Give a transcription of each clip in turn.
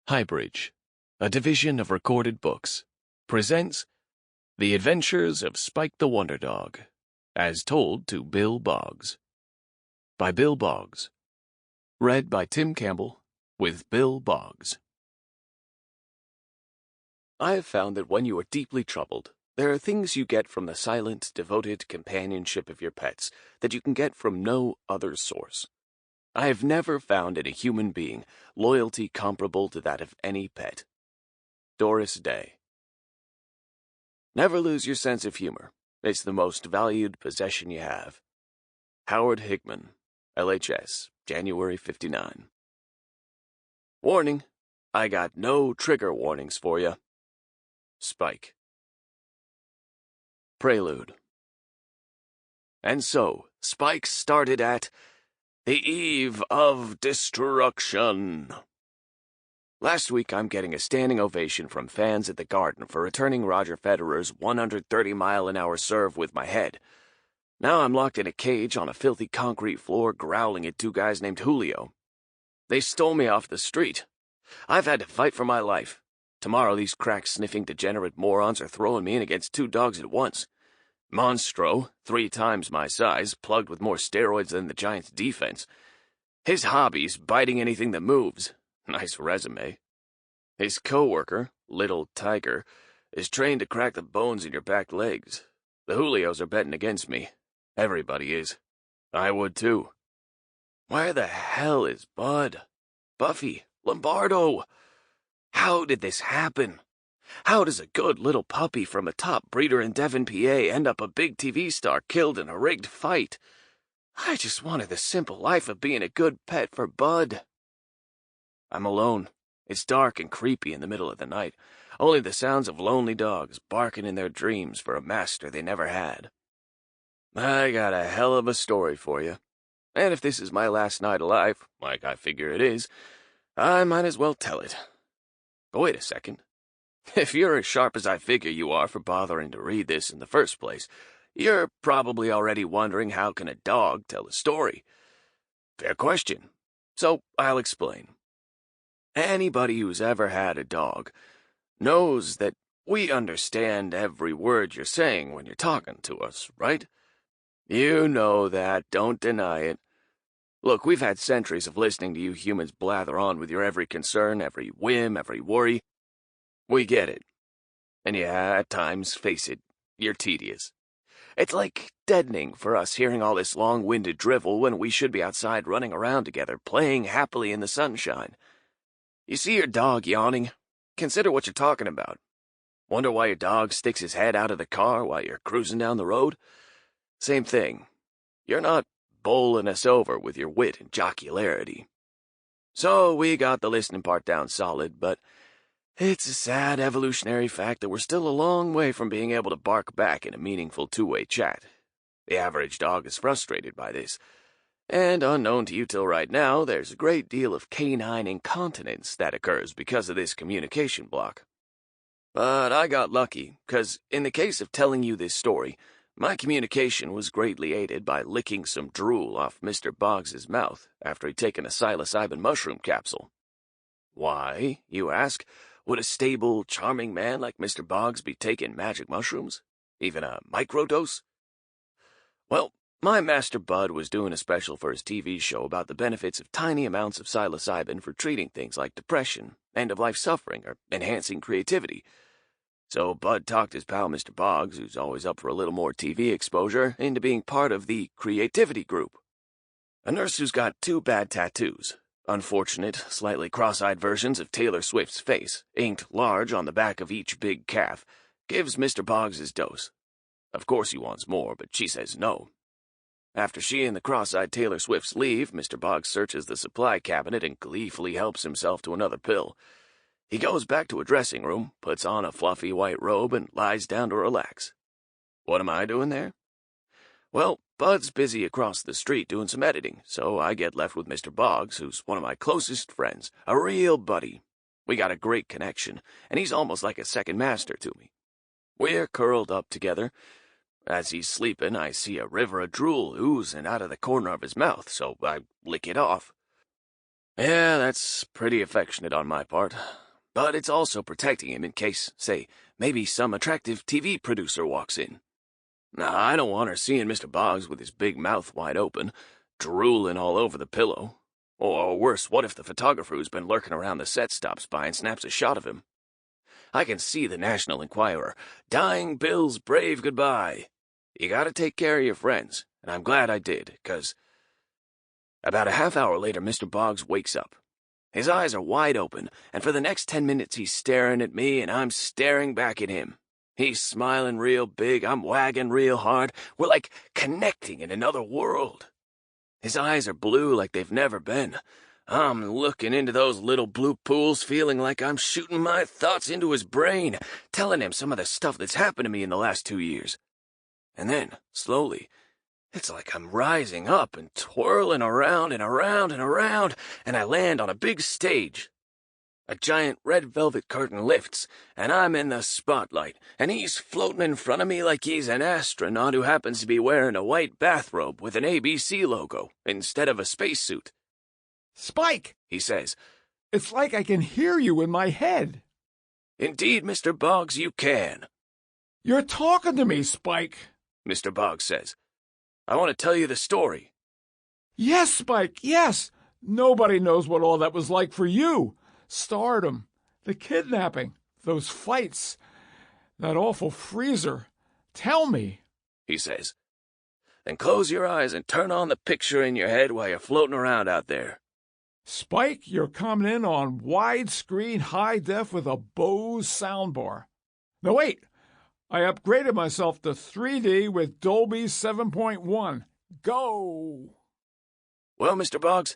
HighBridge, a division of Recorded Books, presents The Adventures of Spike the Wonder Dog, as told to Bill Boggs. By Bill Boggs. Read by Tim Campbell, with Bill Boggs. I have found that when you are deeply troubled, there are things you get from the silent, devoted companionship of your pets that you can get from no other source. I have never found in a human being loyalty comparable to that of any pet. Doris Day. Never lose your sense of humor. It's the most valued possession you have. Howard Hickman, LHS, January 59. Warning, I got no trigger warnings for you. Spike. Prelude. And so, Spike started at the eve of destruction. Last week, I'm getting a standing ovation from fans at the Garden for returning Roger Federer's 130-mile-an-hour serve with my head. Now I'm locked in a cage on a filthy concrete floor growling at two guys named Julio. They stole me off the street. I've had to fight for my life. Tomorrow, these crack-sniffing degenerate morons are throwing me in against two dogs at once. Monstro, 3 times my size, plugged with more steroids than the Giants' defense. His hobby's biting anything that moves. Nice resume. His co-worker, Little Tiger, is trained to crack the bones in your back legs. The Julios are betting against me. Everybody is. I would too. Where the hell is Bud? Buffy? Lombardo? How did this happen? How does a good little puppy from a top breeder in Devon, PA end up a big TV star killed in a rigged fight? I just wanted the simple life of being a good pet for Bud. I'm alone. It's dark and creepy in the middle of the night. Only the sounds of lonely dogs barking in their dreams for a master they never had. I got a hell of a story for you. And if this is my last night alive, like I figure it is, I might as well tell it. But wait a second. If you're as sharp as I figure you are for bothering to read this in the first place, you're probably already wondering how can a dog tell a story. Fair question. So I'll explain. Anybody who's ever had a dog knows that we understand every word you're saying when you're talking to us, right? You know that, don't deny it. Look, we've had centuries of listening to you humans blather on with your every concern, every whim, every worry. We get it. And yeah, at times, face it, you're tedious. It's like deadening for us hearing all this long-winded drivel when we should be outside running around together, playing happily in the sunshine. You see your dog yawning? Consider what you're talking about. Wonder why your dog sticks his head out of the car while you're cruising down the road? Same thing. You're not bowling us over with your wit and jocularity. So we got the listening part down solid, but it's a sad evolutionary fact that we're still a long way from being able to bark back in a meaningful two-way chat. The average dog is frustrated by this, and unknown to you till right now, there's a great deal of canine incontinence that occurs because of this communication block. But I got lucky, 'cause in the case of telling you this story, my communication was greatly aided by licking some drool off Mr. Boggs's mouth after he'd taken a psilocybin mushroom capsule. Why, you ask? Would a stable, charming man like Mr. Boggs be taking magic mushrooms? Even a microdose? Well, my master Bud was doing a special for his TV show about the benefits of tiny amounts of psilocybin for treating things like depression, end-of-life suffering, or enhancing creativity. So Bud talked his pal Mr. Boggs, who's always up for a little more TV exposure, into being part of the creativity group. A nurse who's got 2 bad tattoos. Unfortunate, slightly cross-eyed versions of Taylor Swift's face, inked large on the back of each big calf, gives Mr. Boggs his dose. Of course he wants more, but she says no. After she and the cross-eyed Taylor Swifts leave, Mr. Boggs searches the supply cabinet and gleefully helps himself to another pill. He goes back to a dressing room, puts on a fluffy white robe, and lies down to relax. What am I doing there? Well, Bud's busy across the street doing some editing, so I get left with Mr. Boggs, who's one of my closest friends, a real buddy. We got a great connection, and he's almost like a second master to me. We're curled up together. As he's sleeping, I see a river of drool oozing out of the corner of his mouth, so I lick it off. Yeah, that's pretty affectionate on my part. But it's also protecting him in case, say, maybe some attractive TV producer walks in. Now, I don't want her seeing Mr. Boggs with his big mouth wide open, drooling all over the pillow. Or worse, what if the photographer who's been lurking around the set stops by and snaps a shot of him? I can see the National Enquirer, dying Bill's brave goodbye. You gotta take care of your friends, and I'm glad I did, 'cause... About a half hour later, Mr. Boggs wakes up. His eyes are wide open, and for the next 10 minutes he's staring at me, and I'm staring back at him. He's smiling real big, I'm wagging real hard. We're like connecting in another world. His eyes are blue like they've never been. I'm looking into those little blue pools, feeling like I'm shooting my thoughts into his brain, telling him some of the stuff that's happened to me in the last 2 years. And then, slowly, it's like I'm rising up and twirling around and around and around, and I land on a big stage. A giant red velvet curtain lifts, and I'm in the spotlight, and he's floating in front of me like he's an astronaut who happens to be wearing a white bathrobe with an ABC logo instead of a spacesuit. "Spike," he says. "it's like I can hear you in my head." "Indeed, Mr. Boggs, you can." "You're talking to me, Spike," Mr. Boggs says. "I want to tell you the story." "Yes, Spike, yes. Nobody knows what all that was like for you. Stardom, the kidnapping, those fights, that awful freezer. Tell me," he says. "Then close your eyes and turn on the picture in your head while you're floating around out there." "Spike, you're coming in on widescreen high def with a Bose soundbar. No, wait. I upgraded myself to 3D with Dolby 7.1. Go!" Well, Mr. Boggs,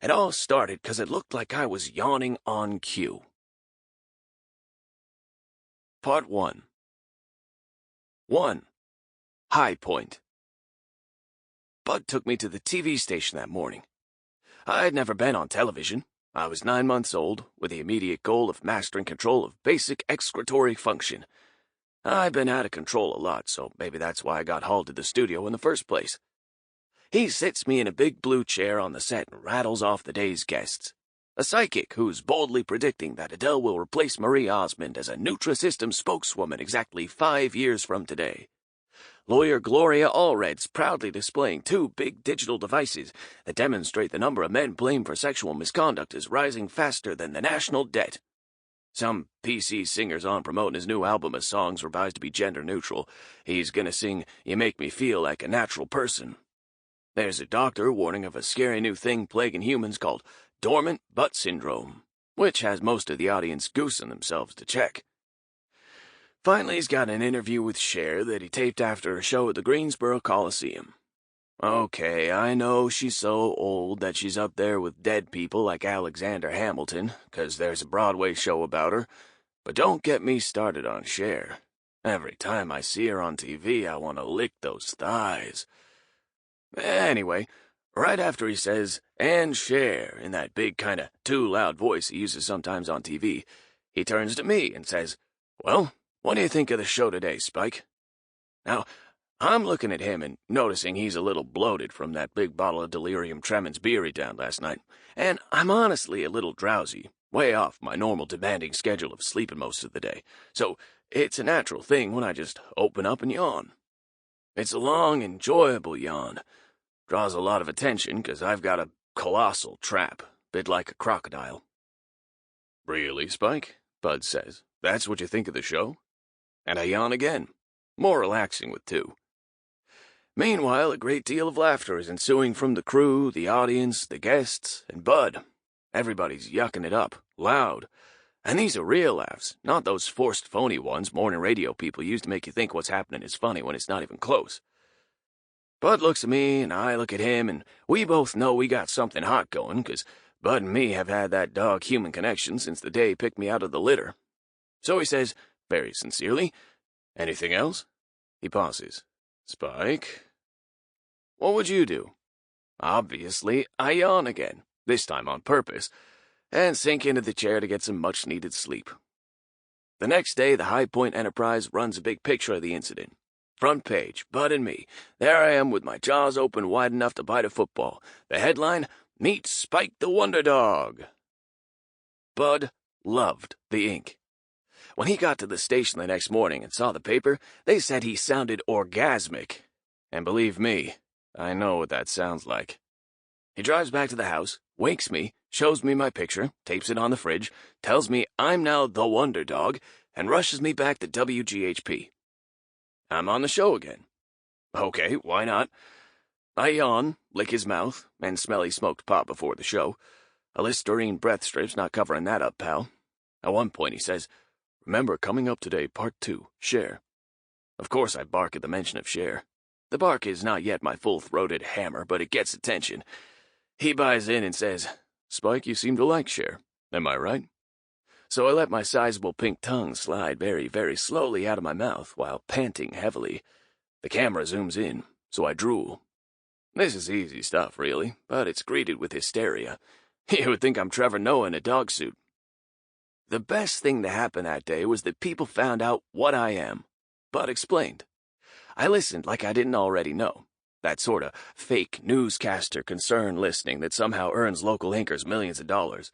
it all started because it looked like I was yawning on cue. Part 1. 1. High Point. Bud took me to the TV station that morning. I'd never been on television. I was 9 months old, with the immediate goal of mastering control of basic excretory function. I've been out of control a lot, so maybe that's why I got hauled to the studio in the first place. He sits me in a big blue chair on the set and rattles off the day's guests. A psychic who's boldly predicting that Adele will replace Marie Osmond as a Nutrisystem spokeswoman exactly 5 years from today. Lawyer Gloria Allred's proudly displaying 2 big digital devices that demonstrate the number of men blamed for sexual misconduct is rising faster than the national debt. Some PC singer's on promoting his new album of songs revised to be gender neutral. He's gonna sing "You Make Me Feel Like a Natural Person." There's a doctor warning of a scary new thing plaguing humans called dormant butt syndrome, which has most of the audience goosing themselves to check. Finally, he's got an interview with Cher that he taped after a show at the Greensboro Coliseum. Okay, I know she's so old that she's up there with dead people like Alexander Hamilton, 'cause there's a Broadway show about her, but don't get me started on Cher. Every time I see her on TV, I want to lick those thighs. Anyway, right after he says, "and Cher," in that big kind of too loud voice he uses sometimes on TV, he turns to me and says, "Well, what do you think of the show today, Spike?" Now, I'm looking at him and noticing he's a little bloated from that big bottle of delirium tremens beer he downed last night, and I'm honestly a little drowsy, way off my normal demanding schedule of sleeping most of the day, so it's a natural thing when I just open up and yawn. It's a long, enjoyable yawn. Draws a lot of attention because I've got a colossal trap, bit like a crocodile. "Really, Spike?" Bud says. "That's what you think of the show?" And I yawn again, more relaxing with 2. Meanwhile, a great deal of laughter is ensuing from the crew, the audience, the guests, and Bud. Everybody's yucking it up, loud. And these are real laughs, not those forced phony ones morning radio people use to make you think what's happening is funny when it's not even close. Bud looks at me, and I look at him, and we both know we got something hot going, 'cause Bud and me have had that dog-human connection since the day he picked me out of the litter. So he says, very sincerely, "Anything else?" He pauses. "Spike, what would you do?" Obviously, I yawn again, this time on purpose, and sink into the chair to get some much-needed sleep. The next day, the High Point Enterprise runs a big picture of the incident. Front page, Bud and me. There I am with my jaws open wide enough to bite a football. The headline, Meet Spike the Wonder Dog. Bud loved the ink. When he got to the station the next morning and saw the paper, they said he sounded orgasmic. And believe me, I know what that sounds like. He drives back to the house, wakes me, shows me my picture, tapes it on the fridge, tells me I'm now the Wonder Dog, and rushes me back to WGHP. I'm on the show again. Okay, why not? I yawn, lick his mouth, and smell he smoked pot before the show. A Listerine breath strip's not covering that up, pal. At one point he says, "Remember, coming up today, part 2, Cher." Of course I bark at the mention of Cher. The bark is not yet my full-throated hammer, but it gets attention. He buys in and says, "Spike, you seem to like Cher. Am I right?" So I let my sizable pink tongue slide very, very slowly out of my mouth while panting heavily. The camera zooms in, so I drool. This is easy stuff, really, but it's greeted with hysteria. You would think I'm Trevor Noah in a dog suit. The best thing that happened that day was that people found out what I am, but explained. I listened like I didn't already know. That sort of fake newscaster concern listening that somehow earns local anchors millions of dollars.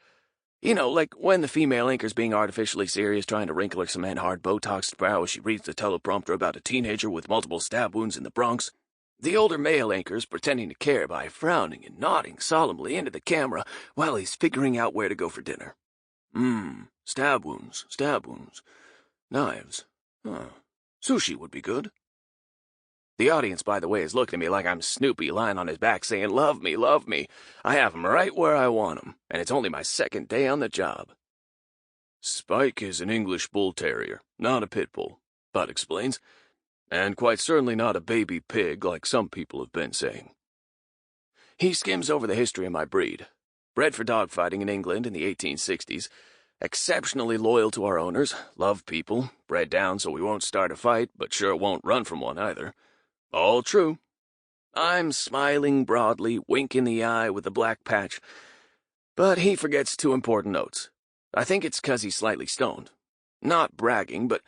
You know, like when the female anchor's being artificially serious trying to wrinkle her cement hard Botoxed brow as she reads the teleprompter about a teenager with multiple stab wounds in the Bronx. The older male anchor's pretending to care by frowning and nodding solemnly into the camera while he's figuring out where to go for dinner. Stab wounds. Knives. Sushi would be good. The audience, by the way, is looking at me like I'm Snoopy lying on his back saying, "Love me, love me. I have 'em right where I want 'em, and it's only my second day on the job." Spike is an English Bull Terrier, not a pit bull, Bud explains, and quite certainly not a baby pig like some people have been saying. He skims over the history of my breed. Bred for dogfighting in England in the 1860s, exceptionally loyal to our owners, love people, bred down so we won't start a fight, but sure won't run from one either. All true. I'm smiling broadly, winking the eye with the black patch, but he forgets 2 important notes. I think it's 'cause he's slightly stoned. Not bragging, but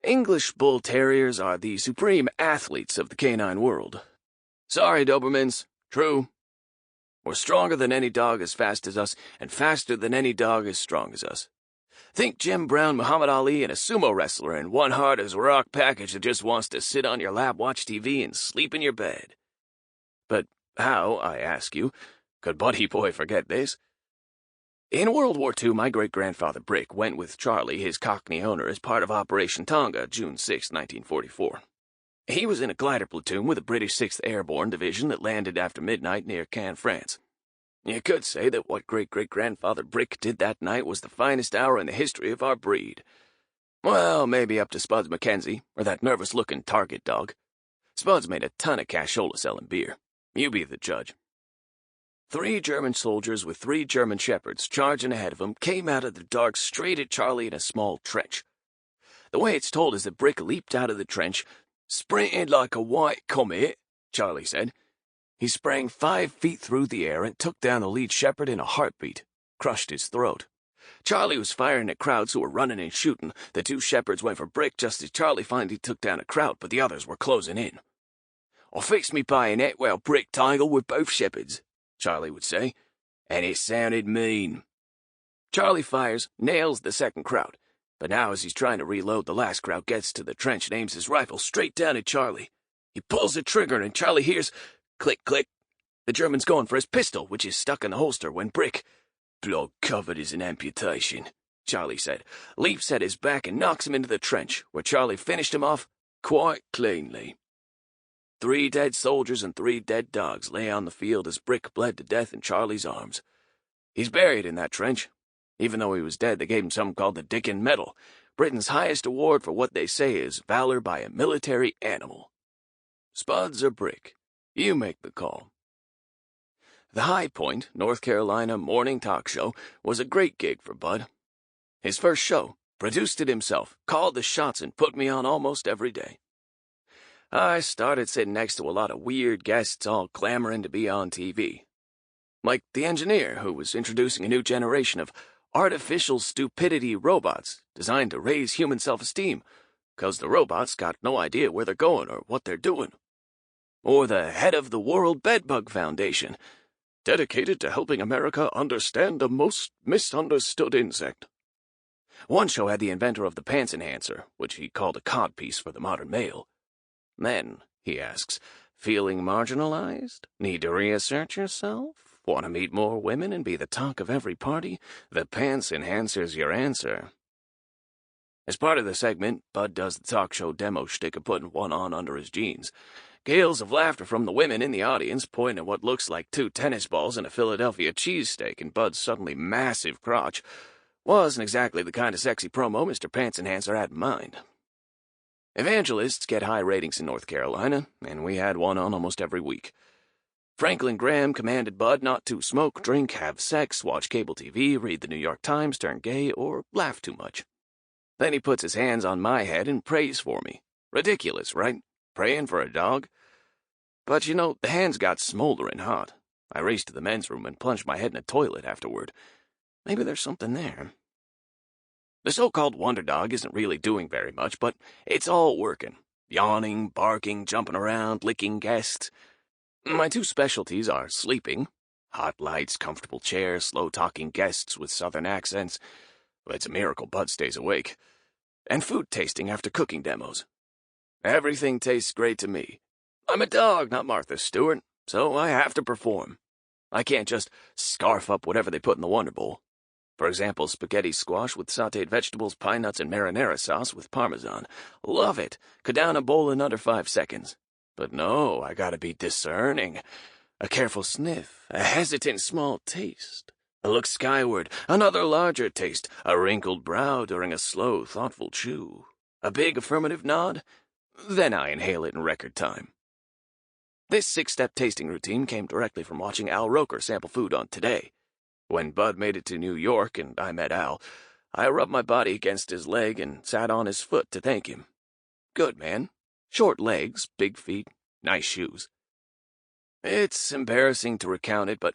English Bull Terriers are the supreme athletes of the canine world. Sorry, Dobermans. True. We're stronger than any dog as fast as us, and faster than any dog as strong as us. Think Jim Brown, Muhammad Ali, and a sumo wrestler in one hard as rock package that just wants to sit on your lap, watch TV, and sleep in your bed. But how, I ask you, could Buddy Boy forget this? In World War II, my great-grandfather Brick went with Charlie, his Cockney owner, as part of Operation Tonga, June 6, 1944. He was in a glider platoon with the British 6th Airborne Division that landed after midnight near Cannes, France. You could say that what great-great-grandfather Brick did that night was the finest hour in the history of our breed. Well, maybe up to Spuds McKenzie, or that nervous-looking Target dog. Spuds made a ton of cashola selling beer. You be the judge. 3 German soldiers with 3 German shepherds charging ahead of them came out of the dark straight at Charlie in a small trench. The way it's told is that Brick leaped out of the trench, sprinted like a white comet, Charlie said. He sprang 5 feet through the air and took down the lead shepherd in a heartbeat, crushed his throat. Charlie was firing at crowds who were running and shooting. The 2 shepherds went for Brick just as Charlie finally took down a crowd, but the others were closing in. "I fixed me bayonet while Brick tangled with both shepherds," Charlie would say, "and it sounded mean." Charlie fires, nails the second crowd, but now as he's trying to reload, the last crowd gets to the trench and aims his rifle straight down at Charlie. He pulls the trigger and Charlie hears click, click. The German's going for his pistol, which is stuck in the holster when Brick, "Blood covered as an amputation," Charlie said, leaps at his back and knocks him into the trench, where Charlie finished him off quite cleanly. 3 dead soldiers and 3 dead dogs lay on the field as Brick bled to death in Charlie's arms. He's buried in that trench. Even though he was dead, they gave him something called the Dickon Medal, Britain's highest award for what they say is valor by a military animal. Spuds or Brick? You make the call. The High Point, North Carolina morning talk show was a great gig for Bud. His first show, produced it himself, called the shots and put me on almost every day. I started sitting next to a lot of weird guests all clamoring to be on TV. Like the engineer who was introducing a new generation of artificial stupidity robots designed to raise human self-esteem, 'cause the robots got no idea where they're going or what they're doing. Or the head of the World Bedbug Foundation, dedicated to helping America understand the most misunderstood insect. One show had the inventor of the pants enhancer, which he called a codpiece for the modern male. Men, he asks, feeling marginalized? Need to reassert yourself? Want to meet more women and be the talk of every party? The pants enhancer's your answer. As part of the segment, Bud does the talk show demo shtick of putting one on under his jeans. Gales of laughter from the women in the audience, pointing at what looks like 2 tennis balls and a Philadelphia cheesesteak in Bud's suddenly massive crotch. Wasn't exactly the kind of sexy promo Mr. Pants Enhancer had in mind. Evangelists get high ratings in North Carolina, and we had one on almost every week. Franklin Graham commanded Bud not to smoke, drink, have sex, watch cable TV, read the New York Times, turn gay, or laugh too much. Then he puts his hands on my head and prays for me. Ridiculous, right? Praying for a dog? But you know, the hands got smoldering hot. I raced to the men's room and plunged my head in a toilet afterward. Maybe there's something there. The so-called wonder dog isn't really doing very much, but it's all working. Yawning, barking, jumping around, licking guests. My 2 specialties are sleeping. Hot lights, comfortable chairs, slow-talking guests with southern accents. It's a miracle Bud stays awake. And food tasting after cooking demos. Everything tastes great to me. I'm a dog, not Martha Stewart, so I have to perform. I can't just scarf up whatever they put in the Wonder Bowl. For example, spaghetti squash with sautéed vegetables, pine nuts, and marinara sauce with parmesan. Love it. Could down a bowl in under 5 seconds. But no, I gotta be discerning. A careful sniff, a hesitant small taste. A look skyward, another larger taste, a wrinkled brow during a slow, thoughtful chew. A big affirmative nod. Then I inhale it in record time. This 6-step tasting routine came directly from watching Al Roker sample food on Today. When Bud made it to New York and I met Al, I rubbed my body against his leg and sat on his foot to thank him. Good man. Short legs, big feet, nice shoes. It's embarrassing to recount it, but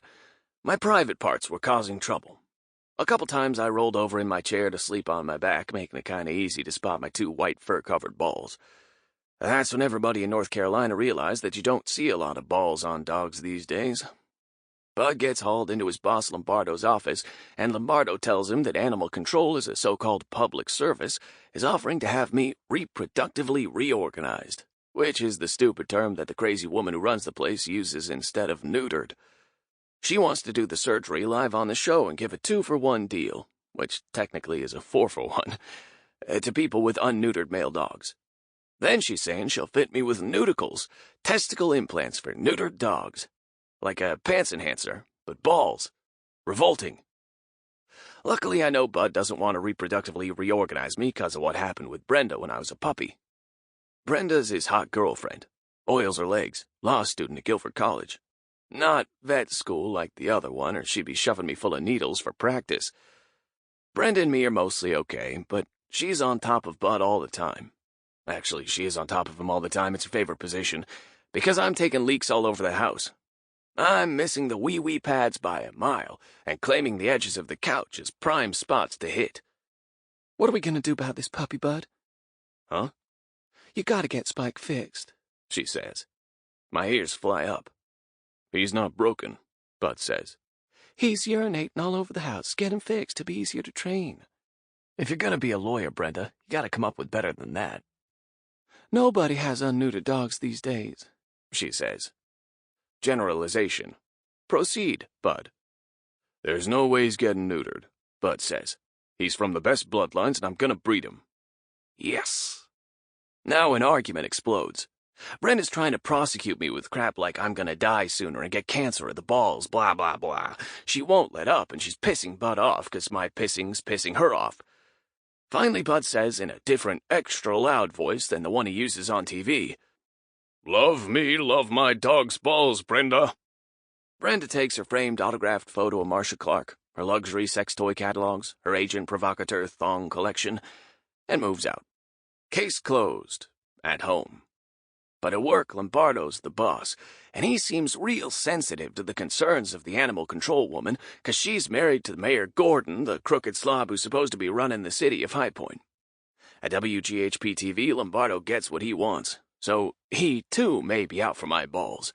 my private parts were causing trouble. A couple times I rolled over in my chair to sleep on my back, making it kinda easy to spot my 2 white fur-covered balls. That's when everybody in North Carolina realized that you don't see a lot of balls on dogs these days. Bud gets hauled into his boss Lombardo's office, and Lombardo tells him that animal control is a so-called public service, is offering to have me reproductively reorganized, which is the stupid term that the crazy woman who runs the place uses instead of neutered. She wants to do the surgery live on the show and give a 2-for-1 deal, which technically is a 4-for-1, to people with unneutered male dogs. Then she's saying she'll fit me with nudicles, testicle implants for neutered dogs. Like a pants enhancer, but balls. Revolting. Luckily, I know Bud doesn't want to reproductively reorganize me because of what happened with Brenda when I was a puppy. Brenda's his hot girlfriend. Oils her legs. Law student at Guilford College. Not vet school like the other one, or she'd be shoving me full of needles for practice. Brenda and me are mostly okay, but she's on top of Bud all the time. Actually, she is on top of him all the time. It's her favorite position, because I'm taking leaks all over the house. I'm missing the wee-wee pads by a mile, and claiming the edges of the couch as prime spots to hit. What are we going to do about this puppy, Bud? Huh? You gotta get Spike fixed, she says. My ears fly up. He's not broken, Bud says. He's urinating all over the house. Get him fixed to be easier to train. If you're gonna be a lawyer, Brenda, you gotta come up with better than that. Nobody has unneutered dogs these days, she says. Generalization. Proceed, Bud. There's no way he's getting neutered, Bud says. He's from the best bloodlines, and I'm gonna breed him. Yes. Now an argument explodes. Brenda's trying to prosecute me with crap like I'm gonna die sooner and get cancer of the balls, blah, blah, blah. She won't let up, and she's pissing Bud off because my pissing's pissing her off. Finally, Bud says in a different, extra loud voice than the one he uses on TV, "Love me, love my dog's balls, Brenda." Brenda takes her framed autographed photo of Marcia Clark, her luxury sex toy catalogs, her agent provocateur thong collection, and moves out. Case closed. At home. But at work, Lombardo's the boss, and he seems real sensitive to the concerns of the animal control woman, 'cause she's married to Mayor Gordon, the crooked slob who's supposed to be running the city of High Point. At WGHP-TV, Lombardo gets what he wants, so he, too, may be out for my balls.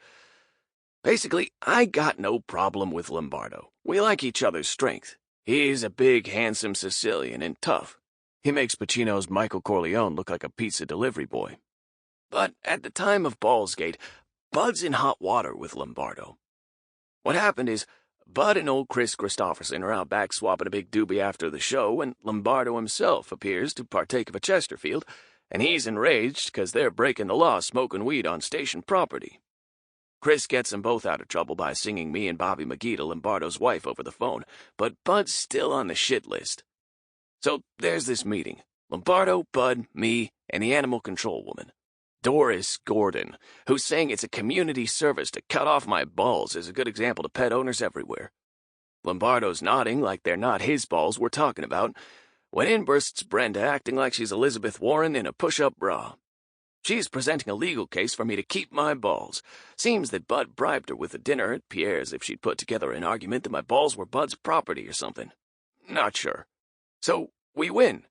Basically, I got no problem with Lombardo. We like each other's strength. He's a big, handsome Sicilian and tough. He makes Pacino's Michael Corleone look like a pizza delivery boy. But at the time of Ballsgate, Bud's in hot water with Lombardo. What happened is, Bud and old Chris Christopherson are out back swapping a big doobie after the show when Lombardo himself appears to partake of a Chesterfield, and he's enraged because they're breaking the law smoking weed on station property. Chris gets them both out of trouble by singing me and Bobby McGee to Lombardo's wife over the phone, but Bud's still on the shit list. So there's this meeting. Lombardo, Bud, me, and the animal control woman. Doris Gordon, who's saying it's a community service to cut off my balls, is a good example to pet owners everywhere. Lombardo's nodding like they're not his balls we're talking about, when in bursts Brenda acting like she's Elizabeth Warren in a push-up bra. She's presenting a legal case for me to keep my balls. Seems that Bud bribed her with a dinner at Pierre's if she'd put together an argument that my balls were Bud's property or something. Not sure. So we win.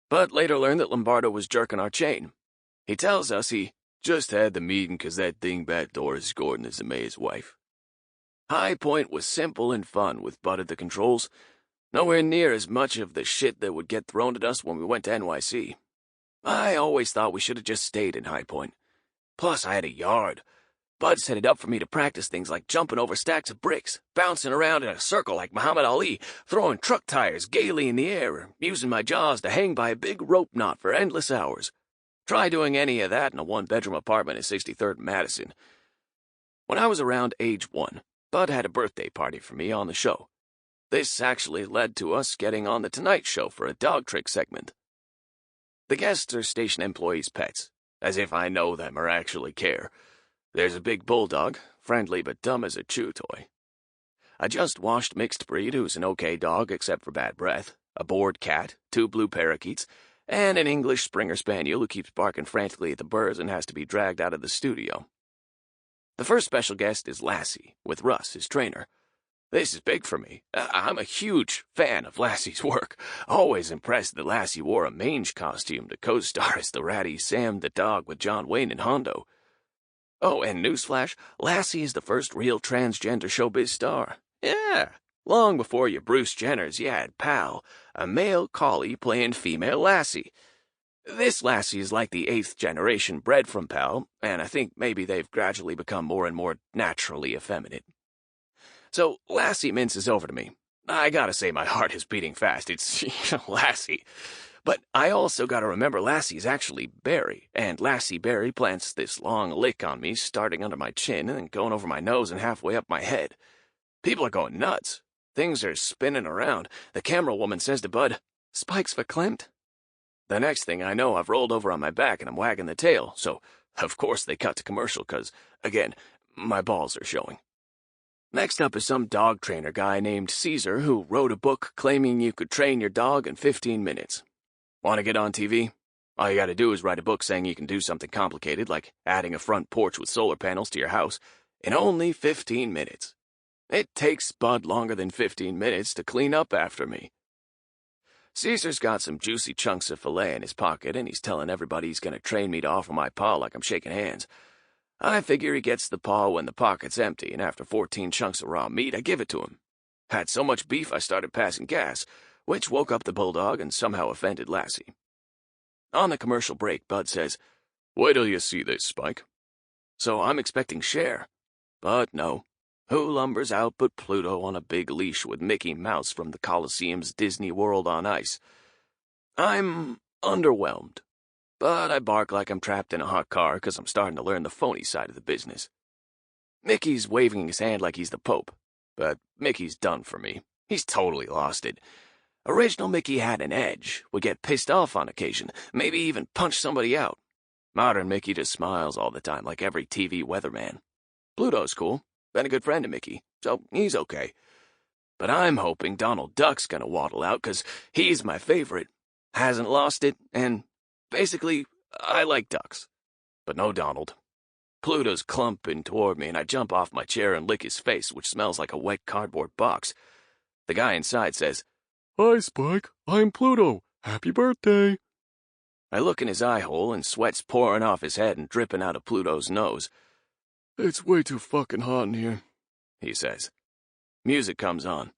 But later learned that Lombardo was jerking our chain. He tells us he just had the meeting 'cause that dingbat Doris Gordon is the mayor's wife. High Point was simple and fun with Bud at the controls. Nowhere near as much of the shit that would get thrown at us when we went to NYC. I always thought we should have just stayed in High Point. Plus, I had a yard. Bud set it up for me to practice things like jumping over stacks of bricks, bouncing around in a circle like Muhammad Ali, throwing truck tires gaily in the air, or using my jaws to hang by a big rope knot for endless hours. Try doing any of that in a one-bedroom apartment in 63rd and Madison. When I was around age 1, Bud had a birthday party for me on the show. This actually led to us getting on The Tonight Show for a dog trick segment. The guests are station employees' pets, as if I know them or actually care. There's a big bulldog, friendly but dumb as a chew toy. A just washed mixed breed who's an okay dog except for bad breath, a bored cat, 2 blue parakeets, and an English Springer Spaniel who keeps barking frantically at the birds and has to be dragged out of the studio. The first special guest is Lassie, with Russ, his trainer. This is big for me. I'm a huge fan of Lassie's work. Always impressed that Lassie wore a mange costume to co-star as the ratty Sam the dog with John Wayne and Hondo. Oh, and newsflash, Lassie is the first real transgender showbiz star. Yeah, long before your Bruce Jenners, you had Pal, a male collie playing female Lassie. This Lassie is like the 8th generation bred from Pal, and I think maybe they've gradually become more and more naturally effeminate. So Lassie minces over to me. I gotta say my heart is beating fast. It's Lassie. But I also gotta remember Lassie's actually Barry, and Lassie Barry plants this long lick on me, starting under my chin and then going over my nose and halfway up my head. People are going nuts. Things are spinning around. The camera woman says to Bud, "Spikes for Clint?" The next thing I know, I've rolled over on my back and I'm wagging the tail, so of course they cut to commercial because, again, my balls are showing. Next up is some dog trainer guy named Caesar who wrote a book claiming you could train your dog in 15 minutes. Want to get on TV? All you gotta do is write a book saying you can do something complicated, like adding a front porch with solar panels to your house, in only 15 minutes. It takes Bud longer than 15 minutes to clean up after me. Caesar's got some juicy chunks of filet in his pocket, and he's telling everybody he's gonna train me to offer my paw like I'm shaking hands. I figure he gets the paw when the pocket's empty, and after 14 chunks of raw meat, I give it to him. Had so much beef I started passing gas, which woke up the bulldog and somehow offended Lassie. On the commercial break, Bud says, "Wait till you see this, Spike." So I'm expecting Cher. But no. Who lumbers out but Pluto on a big leash with Mickey Mouse from the Coliseum's Disney World on ice? I'm underwhelmed. But I bark like I'm trapped in a hot car because I'm starting to learn the phony side of the business. Mickey's waving his hand like he's the Pope, but Mickey's done for me. He's totally lost it. Original Mickey had an edge, would get pissed off on occasion, maybe even punch somebody out. Modern Mickey just smiles all the time like every TV weatherman. Pluto's cool, been a good friend to Mickey, so he's okay. But I'm hoping Donald Duck's gonna waddle out because he's my favorite. Hasn't lost it, and basically, I like ducks. But no Donald. Pluto's clumping toward me, and I jump off my chair and lick his face, which smells like a wet cardboard box. The guy inside says, "Hi, Spike. I'm Pluto. Happy birthday." I look in his eye hole, and sweat's pouring off his head and dripping out of Pluto's nose. It's way too fucking hot in here, he says. Music comes on.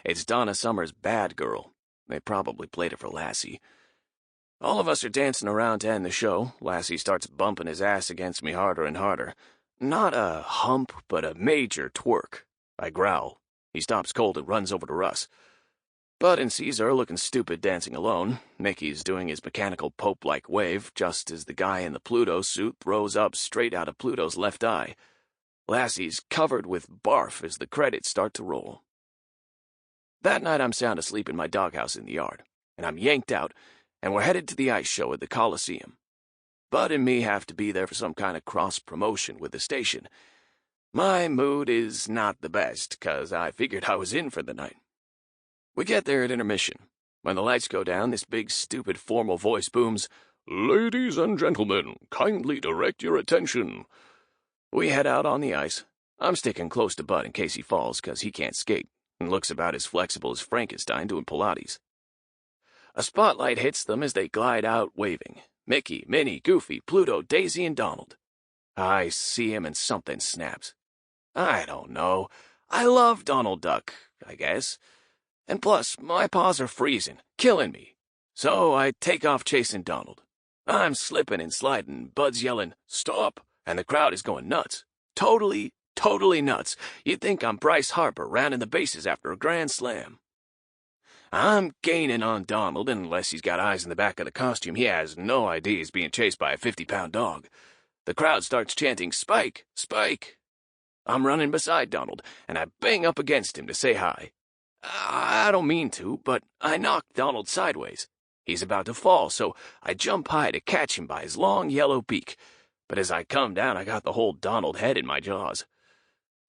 It's Donna Summer's Bad Girl. They probably played it for Lassie. All of us are dancing around to end the show. Lassie starts bumping his ass against me harder and harder. Not a hump, but a major twerk. I growl. He stops cold and runs over to Russ. Bud sees her looking stupid dancing alone. Mickey's doing his mechanical Pope-like wave, just as the guy in the Pluto suit throws up straight out of Pluto's left eye. Lassie's covered with barf as the credits start to roll. That night I'm sound asleep in my doghouse in the yard, and I'm yanked out, and we're headed to the ice show at the Coliseum. Bud and me have to be there for some kind of cross-promotion with the station. My mood is not the best, 'cause I figured I was in for the night. We get there at intermission. When the lights go down, this big, stupid, formal voice booms, "Ladies and gentlemen, kindly direct your attention." We head out on the ice. I'm sticking close to Bud in case he falls, 'cause he can't skate, and looks about as flexible as Frankenstein doing Pilates. A spotlight hits them as they glide out waving. Mickey, Minnie, Goofy, Pluto, Daisy, and Donald. I see him and something snaps. I don't know. I love Donald Duck, I guess. And plus, my paws are freezing, killing me. So I take off chasing Donald. I'm slipping and sliding, Bud's yelling, "Stop!" and the crowd is going nuts. Totally nuts. You'd think I'm Bryce Harper rounding the bases after a grand slam. I'm gaining on Donald, and unless he's got eyes in the back of the costume, he has no idea he's being chased by a 50-pound dog. The crowd starts chanting, "Spike! Spike!" I'm running beside Donald, and I bang up against him to say hi. I don't mean to, but I knock Donald sideways. He's about to fall, so I jump high to catch him by his long yellow beak. But as I come down, I got the whole Donald head in my jaws.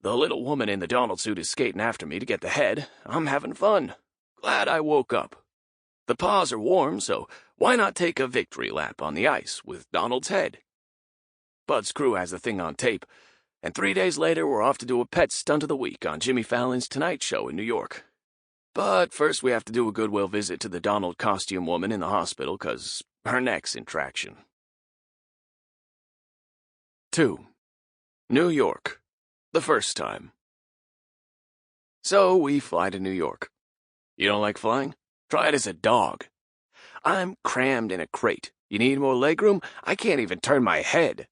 The little woman in the Donald suit is skating after me to get the head. I'm having fun. Glad I woke up. The paws are warm, so why not take a victory lap on the ice with Donald's head? Bud's crew has the thing on tape, and 3 days later we're off to do a pet stunt of the week on Jimmy Fallon's Tonight Show in New York. But first we have to do a goodwill visit to the Donald costume woman in the hospital, 'cause her neck's in traction. 2. New York. The first time. So we fly to New York. You don't like flying? Try it as a dog. I'm crammed in a crate. You need more legroom? I can't even turn my head.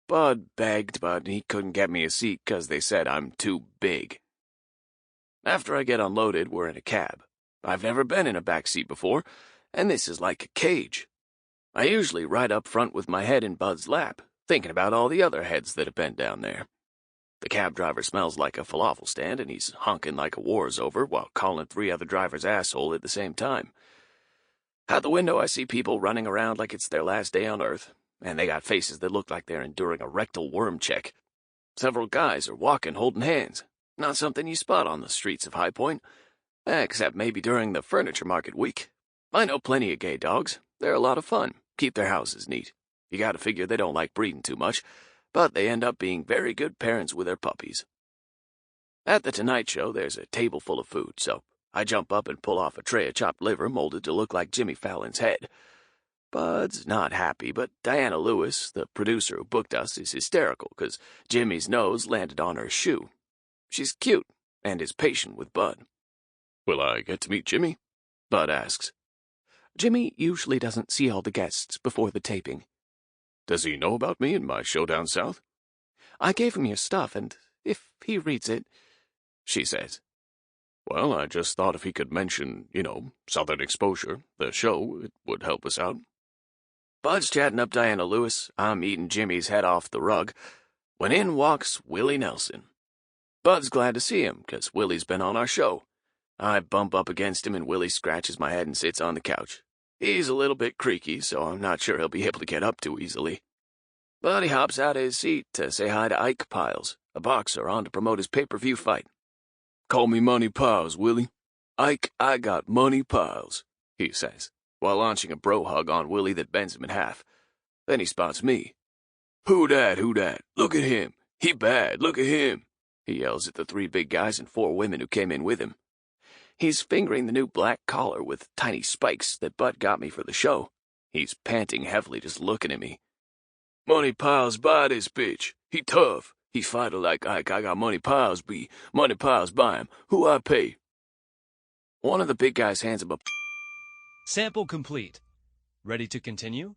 Bud begged, but he couldn't get me a seat 'cause they said I'm too big. After I get unloaded, we're in a cab. I've never been in a back seat before, and this is like a cage. I usually ride up front with my head in Bud's lap, thinking about all the other heads that have been down there. The cab driver smells like a falafel stand, and he's honking like a war's over while calling 3 other drivers asshole at the same time. Out the window, I see people running around like it's their last day on Earth, and they got faces that look like they're enduring a rectal worm check. Several guys are walking holding hands. Not something you spot on the streets of High Point, except maybe during the furniture market week. I know plenty of gay dogs. They're a lot of fun. Keep their houses neat. You gotta figure they don't like breeding too much, but they end up being very good parents with their puppies. At the Tonight Show, there's a table full of food, so I jump up and pull off a tray of chopped liver molded to look like Jimmy Fallon's head. Bud's not happy, but Diana Lewis, the producer who booked us, is hysterical because Jimmy's nose landed on her shoe. She's cute and is patient with Bud. "Will I get to meet Jimmy?" Bud asks. Jimmy usually doesn't see all the guests before the taping. "Does he know about me and my show down south?" I gave him your stuff, and if he reads it," she says. "Well, I just thought if he could mention, Southern Exposure, the show, it would help us out." Bud's chatting up Diana Lewis. I'm eating Jimmy's head off the rug, when in walks Willie Nelson. Bud's glad to see him, 'cause Willie's been on our show. I bump up against him, and Willie scratches my head and sits on the couch. He's a little bit creaky, so I'm not sure he'll be able to get up too easily. But he hops out of his seat to say hi to Ike Piles, a boxer on to promote his pay-per-view fight. "Call me Money Piles, Willie. Ike, I got money piles," he says, while launching a bro hug on Willie that bends him in half. Then he spots me. Who dat? Look at him. He bad, look at him," he yells at the 3 big guys and 4 women who came in with him. He's fingering the new black collar with tiny spikes that Bud got me for the show. He's panting heavily just looking at me. "Money Piles buy this bitch. He tough. He fighter like Ike. I got money piles be. Money piles buy him. Who I pay? One of the big guys hands him a... Sample complete. Ready to continue?